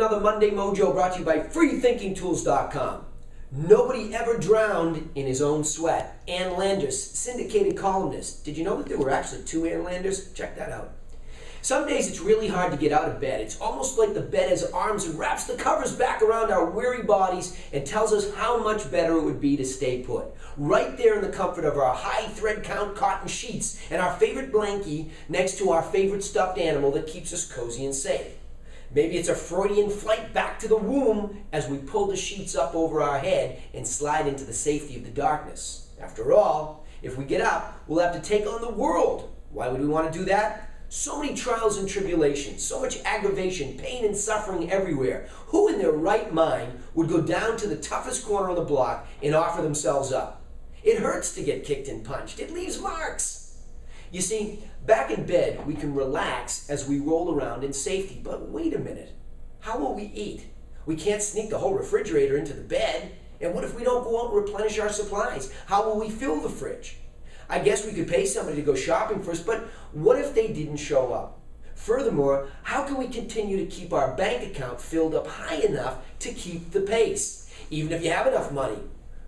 another Monday Mojo brought to you by freethinkingtools.com. Nobody ever drowned in his own sweat. Ann Landers, syndicated columnist. Did you know that there were actually two Ann Landers? Check that out. Some days it's really hard to get out of bed. It's almost like the bed has arms and wraps the covers back around our weary bodies and tells us how much better it would be to stay put. Right there in the comfort of our high thread count cotton sheets and our favorite blankie next to our favorite stuffed animal that keeps us cozy and safe. Maybe it's a Freudian flight back to the womb as we pull the sheets up over our head and slide into the safety of the darkness. After all, if we get up, we'll have to take on the world. Why would we want to do that? So many trials and tribulations, so much aggravation, pain and suffering everywhere. Who in their right mind would go down to the toughest corner of the block and offer themselves up? It hurts to get kicked and punched. It leaves marks. You see, back in bed, we can relax as we roll around in safety. But wait a minute. How will we eat? We can't sneak the whole refrigerator into the bed. And what if we don't go out and replenish our supplies? How will we fill the fridge? I guess we could pay somebody to go shopping for us, but what if they didn't show up? Furthermore, how can we continue to keep our bank account filled up high enough to keep the pace? Even if you have enough money,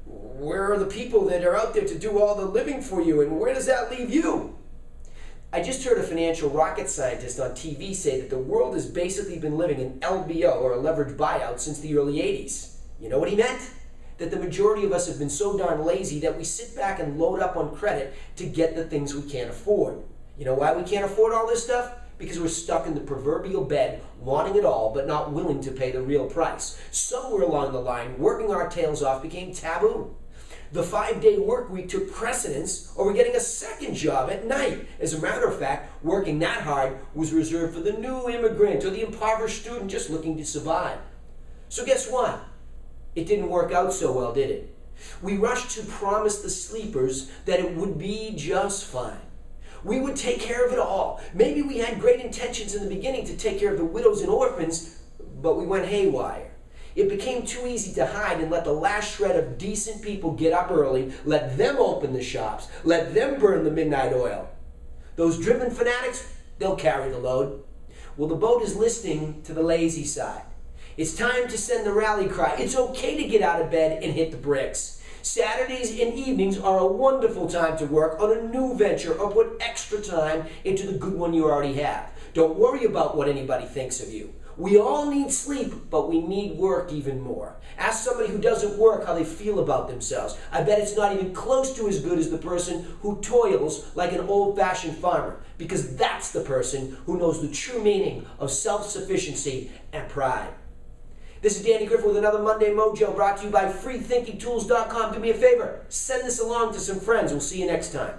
where are the people that are out there to do all the living for you, and where does that leave you? I just heard a financial rocket scientist on TV say that the world has basically been living in LBO, or a leveraged buyout, since the early 80s. You know what he meant? That the majority of us have been so darn lazy that we sit back and load up on credit to get the things we can't afford. You know why we can't afford all this stuff? Because we're stuck in the proverbial bed, wanting it all, but not willing to pay the real price. Somewhere along the line, working our tails off became taboo. The 5-day work week took precedence over getting a second job at night. As a matter of fact, working that hard was reserved for the new immigrant or the impoverished student just looking to survive. So guess what? It didn't work out so well, did it? We rushed to promise the sleepers that it would be just fine. We would take care of it all. Maybe we had great intentions in the beginning to take care of the widows and orphans, but we went haywire. It became too easy to hide and let the last shred of decent people get up early, let them open the shops, let them burn the midnight oil. Those driven fanatics, they'll carry the load. Well, the boat is listing to the lazy side. It's time to send the rally cry. It's okay to get out of bed and hit the bricks. Saturdays and evenings are a wonderful time to work on a new venture or put extra time into the good one you already have. Don't worry about what anybody thinks of you. We all need sleep, but we need work even more. Ask somebody who doesn't work how they feel about themselves. I bet it's not even close to as good as the person who toils like an old-fashioned farmer, because that's the person who knows the true meaning of self-sufficiency and pride. This is Danny Griffin with another Monday Mojo brought to you by freethinkingtools.com. Do me a favor, send this along to some friends. We'll see you next time.